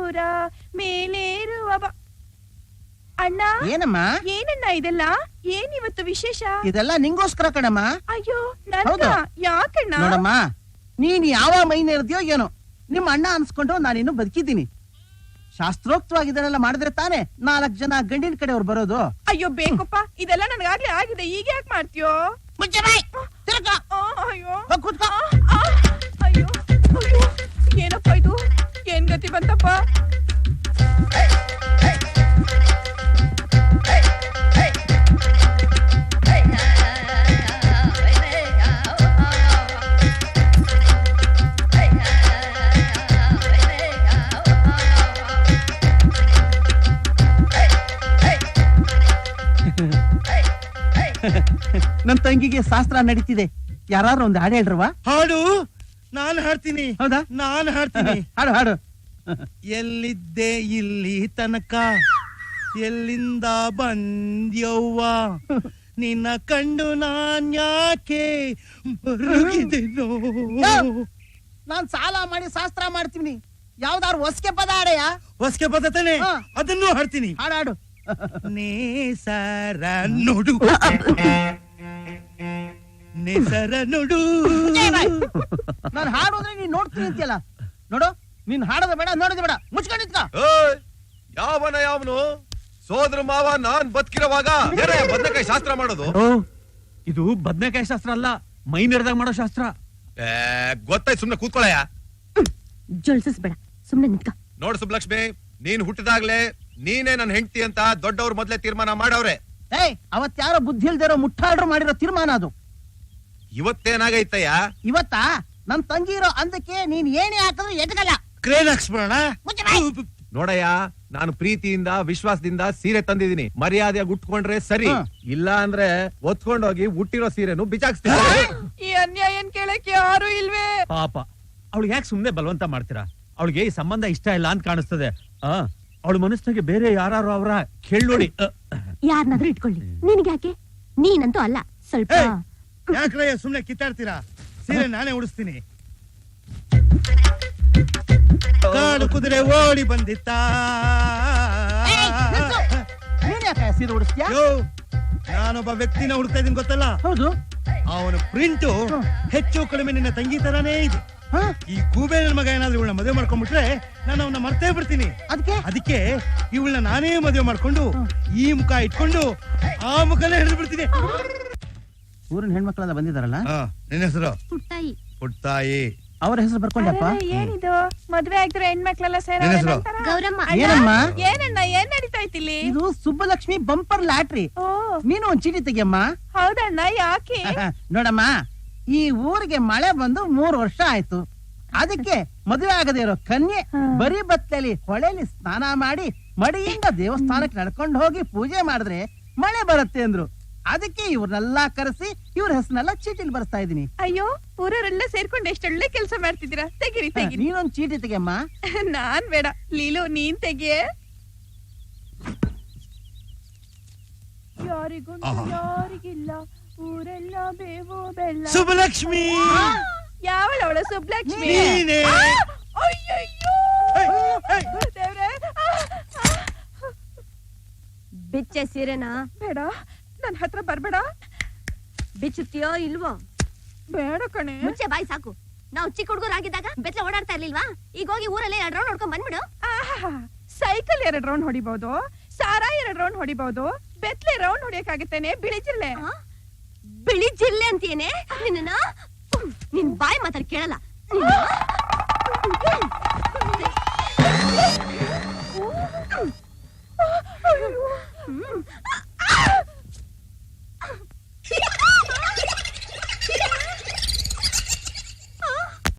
ದೂರ ಮೇಲೇರುವ ಅಣ್ಣ. ಏನಮ್ಮ? ಏನಣ್ಣ ಇದೆಲ್ಲ? ಏನಿವತ್ತು ವಿಶೇಷ? ಇದೆಲ್ಲ ನಿಂಗೋಸ್ಕರ ಕಣಮ್ಮ. ಅಯ್ಯೋ ಯಾಕಣ್ಣ? ನೋಡಮ್ಮ, ನೀನ್ ಯಾವ ಮೈನ ಇರ್ದ್ಯೋ ಏನೋ, ನಿಮ್ಮ ಅಣ್ಣ ಅನ್ಸ್ಕೊಂಡು ನಾನಿನ್ನು ಬದುಕಿದ್ದೀನಿ. ಶಾಸ್ತ್ರೋಕ್ತವಾಗಿ ಇದನ್ನೆಲ್ಲ ಮಾಡಿದ್ರೆ ತಾನೇ 4 ಜನ ಗಂಡಿನ ಕಡೆಯವ್ರು ಬರೋದು. ಅಯ್ಯೋ ಬೇಕಪ್ಪ, ಇದೆಲ್ಲ ನನಗಾಗ್ಲೇ ಆಗಿದೆ, ಈಗ ಯಾಕೆ ಮಾಡ್ತೀಯೋ? ಅಯ್ಯೋ ಅಯ್ಯೋ ಅಯ್ಯೋ, ಏನಪ್ಪ ಇದು? ಏನ್ ಗತಿ ಬಂತಪ್ಪ? ನನ್ ತಂಗಿಗೆ ಶಾಸ್ತ್ರ ನಡೀತಿದೆ, ಯಾರು ಒಂದು ಹಾಡು ಹೇಳ್ರವಾ? ಹಾಡು ನಾನು ಹಾಡ್ತೀನಿ. ಹೌದಾ? ನಾನು ಹಾಡ್ತೀನಿ. ಹಾಡು ಹಾಡು. ಎಲ್ಲಿದ್ದೆ ಇಲ್ಲಿ ತನಕ, ಎಲ್ಲಿಂದ ಬಂದ್ಯವ್ವ, ನಿನ್ನ ಕಂಡು ನಾನ್ ಯಾಕೆ ಮರುಗಿದೆನೋ. ನಾನ್ ಸಾಲ ಮಾಡಿ ಶಾಸ್ತ್ರ ಮಾಡ್ತೀನಿ, ಯಾವ್ದಾರು ಹೊಸ್ಕೆ ಪದ ಹಾಡೆಯ? ಹೊಸ್ಕೆ ಪದ ತಾನೆ, ಅದನ್ನು ಹಾಡ್ತೀನಿ. ಹಾಡು. ನೇಸರ ನೋಡು, ನೇಸರ ನೋಡು. ನಾನು ಹಾಡೋದ್ರೆ ನೀನ್ ನೋಡ್ತೀನಿ ಅಂತೀಯಲ್ಲ. ನೋಡು, ನೀನ್ ಹಾಡೋದು ಬೇಡ, ನೋಡೋದು ಬೇಡ, ಮುಚ್ಕೊಂಡು ನಿಂತ್ಕೋ. ಯಾವನು ಸೋದರ ಮಾವ ನಾನ್ ಬದುಕಿರುವಾಗ ಬದನೆಕಾಯಿ ಶಾಸ್ತ್ರ ಮಾಡೋದು? ಇದು ಬದನೆಕಾಯಿ ಶಾಸ್ತ್ರ ಅಲ್ಲ, ಮೈ ನೆರೆದಾಗ ಮಾಡೋ ಶಾಸ್ತ್ರ. ಗೊತ್ತಾಯ್ತು, ಸುಮ್ನೆ ಕೂತ್ಕೊಳ್ಳಯ್ಯ. ಜೊಳ್ಸಿಸ್ಬೇಡ, ಸುಮ್ನೆ ನಿಂತ್ಕ. ನೋಡ್ ಸುಬ್ಲಕ್ಷ್ಮಿ, ನೀನ್ ಹುಟ್ಟಿದಾಗ್ಲೇ ನೀನೇ ನನ್ ಹೆಂಡತಿ ಅಂತ ದೊಡ್ಡವ್ರ ಮೊದ್ಲೇ ತೀರ್ಮಾನ ಮಾಡವ್ರೆ. ಅವತ್ ಯಾರೋ ಬುದ್ಧಿ ಇಲ್ದಿರೋ ಮುಟ್ಟಾಡ್ರು ಮಾಡಿರೋ ತೀರ್ಮಾನ ಅದು. ಇವತ್ತೇನಾಗೈತಯ್ಯ? ಇವತ್ತಾ ನನ್ ತಂಗಿ ಇರೋ ಅಂದಕ್ಕೆ ನೀನ್ ಏನೇ ಹಾಕಿದ್ರು ಎದಗಲ್ಲ. ಕ್ರೇನ್ ಹಾಕ್ಸ್ಬಿಡೋಣ. ನೋಡಯ್ಯ, ನಾನು ಪ್ರೀತಿಯಿಂದ ವಿಶ್ವಾಸದಿಂದ ಸೀರೆ ತಂದಿದ್ದೀನಿ, ಮರ್ಯಾದೆಯಾಗಿ ಉಟ್ಕೊಂಡ್ರೆ ಸರಿ, ಇಲ್ಲ ಅಂದ್ರೆ ಒತ್ಕೊಂಡೋಗಿ ಹುಟ್ಟಿರೋ ಸೀರೆನು ಬಿಚಾಕ್ಸ್ತೀನಿ. ಈ ಅನ್ಯಾಯನ್ ಕೇಳಕ್ಕೆ ಯಾರು ಇಲ್ವೇ? ಪಾಪ, ಅವಳಿಗೆ ಯಾಕೆ ಸುಮ್ನೆ ಬಲವಂತ ಮಾಡ್ತೀರಾ? ಅವಳಿಗೆ ಈ ಸಂಬಂಧ ಇಷ್ಟ ಇಲ್ಲ ಅಂತ ಕಾಣಿಸ್ತದೆ. ಅವಳ ಮನಸ್ಸಿನಾಗೆ ಬೇರೆ ಯಾರು ಅವರ ಕೇಳಿ ನೋಡಿ. ಯಾರನ್ನಾದ್ರೂ ಇಟ್ಕೊಳ್ಳಿ, ನಿನ್ಗೆ ಯಾಕೆ? ನೀನಂತೂ ಅಲ್ಲ. ಸ್ವಲ್ಪ ಯಾಕ್ರಯ್ಯ ಸುಮ್ನೆ ಕಿತ್ತಾಡ್ತೀರಾ? ಸೀರೆ ನಾನೇ ಉಡಿಸ್ತೀನಿ. ಕಾಡು ಕುದುರೆ ಓಡಿ ಬಂದಿತ್ತ, ಸೀರೆ ಉಡಿಸ್ತೀಯ? ನಾನೊಬ್ಬ ವ್ಯಕ್ತಿನ ಹುಡುಕ್ತಾ ಇದೀನಿ, ಗೊತ್ತಲ್ಲ? ಹೌದು. ಅವನ ಪ್ರಿಂಟು ಹೆಚ್ಚು ಕಡಿಮೆ ನಿನ್ನ ತಂಗಿ ತರಾನೇ ಇದೆ. ಈ ಕೂಬೇನ ಮಗ ಏನಾದ್ರೂ ಇವಳನ್ನ ಮದುವೆ ಮಾಡ್ಕೊಂಡ್ಬಿಟ್ರೆ ನಾನು ಅವನ್ನ ಮರ್ತೇ ಬಿಡ್ತೀನಿ. ಅದಕ್ಕೆ ಇವಳನ್ನ ನಾನೇ ಮದುವೆ ಮಾಡ್ಕೊಂಡು ಈ ಮುಖ ಇಟ್ಕೊಂಡು ಆ ಮುಖನೇ ಹಿಡಿದು ಬಿಡ್ತೀನಿ. ಊರಿನ ಹೆಣ್ಮಕ್ಳೆಲ್ಲ ಬಂದಿದಾರಲ್ಲ? ನಿನ್ನ ಹೆಸರು? ಪುಟ್ಟಾಯಿ. ಪುಟ್ಟಾಯಿ. ಅವ್ರ ಹೆಸರು ಬರ್ಕೊಂಡಪ್ಪ. ಏನಿದು ಮದ್ವೆ ಆಗಿದ್ರೆ ಹೆಣ್ಮಕ್ಳೆಲ್ಲ ಗೌರಮ್ಮ. ಏನಮ್ಮ? ಏನಣ್ಣ, ಏನ್ ನಡೀತಾ ಇತ್ತಿಲ್ಲಿ? ಇದು ಸುಬ್ಬಲಕ್ಷ್ಮಿ ಬಂಪರ್ ಲಾಟ್ರಿ. ನೀನು ಒಂದ್ ಚೀಟಿ ತೆಗಿಯಮ್ಮ. ಹೌದಣ್ಣ, ಯಾಕೆ? ನೋಡಮ್ಮ, ಈ ಊರಿಗೆ ಮಳೆ ಬಂದು 3 ವರ್ಷ ಆಯ್ತು. ಅದಕ್ಕೆ ಮದುವೆ ಆಗದೆ ಇರೋ ಕನ್ಯೆ ಬರೀ ಬತ್ತಲಿ ಹೊಳೆಲಿ ಸ್ನಾನ ಮಾಡಿ ಮಡಿಯಿಂದ ದೇವಸ್ಥಾನಕ್ಕೆ ನಡ್ಕೊಂಡು ಹೋಗಿ ಪೂಜೆ ಮಾಡಿದ್ರೆ ಮಳೆ ಬರುತ್ತೆ ಅಂದ್ರು. ಅದಕ್ಕೆ ಇವ್ರನ್ನೆಲ್ಲಾ ಕರೆಸಿ ಇವ್ರ ಹೆಸರನ್ನೆಲ್ಲ ಚೀಟಿಲ್ ಬರ್ಸ್ತಾ ಇದೀನಿ. ಅಯ್ಯೋ, ಊರವರೆಲ್ಲ ಸೇರ್ಕೊಂಡು ಎಷ್ಟೊಳ್ಳೆ ಕೆಲಸ ಮಾಡ್ತಿದ್ದೀರಾ. ತೆಗಿರಿ ತೆಗಿರಿ. ನೀನೊಂದ್ ಚೀಟಿ ತೆಗಿಯಮ್ಮ. ನಾನ್ ಬೇಡ, ಲೀಲು ನೀನ್ ತೆಗಿಯೇ. ಯಾರಿಗೊಂದು ಯಾರಿಗಿಲ್ಲ, ಊರೆಲ್ಲ ಬೇವು ಬೆಲ್ಲ. ಸುಬ್ಬಲಕ್ಷ್ಮಿ. ಯಾವಳವಳ ಸುಬ್ಬಲಕ್ಷ್ಮಿ? ಅಯ್ಯಯ್ಯೋ ದೇವ್ರೇ. ಬಿಚ್ಚೆ ಸೀರೆನಾ? ಬೇಡ, ನನ್ ಹತ್ರ ಬರ್ಬೇಡ. ಬಿಚ್ಚುತ್ತೀಯೋ ಇಲ್ವೋ? ಬೇಡ ಕಣೆ. ಮುಂಚೆ ಬಾಯಿ ಸಾಕು. ನಾವು ಚಿಕ್ಕ ಹುಡುಗರಾಗಿದ್ದಾಗ ಬೆತ್ತಲೆ ಓಡಾಡ್ತಾ ಇರ್ಲಿಲ್ವಾ? ಈಗ ಹೋಗಿ ಊರಲ್ಲಿ 2 ರೌಂಡ್ ಹೊಡ್ಕೊಂಡ್ ಬಂದ್ಬಿಡು. ಸೈಕಲ್ 2 ರೌಂಡ್ ಹೊಡಿಬಹುದು, ಸಾರಾ 2 ರೌಂಡ್ ಹೊಡಿಬಹುದು, ಬೆತ್ತಲೆ ರೌಂಡ್ ಹೊಡಿಯಕ್ಕಾಗತ್ತೇನೆ? ಬಿಳಿ ಜಿಲ್ಲೆ. ಬಿಳಿ ಜಿಲ್ಲೆ ಅಂತೀಯೇನೆ? ನಿನ್ನ ನಿನ್ ಬಾಯಿ ಮಾತಾಡ್ ಕೇಳಲ್ಲ.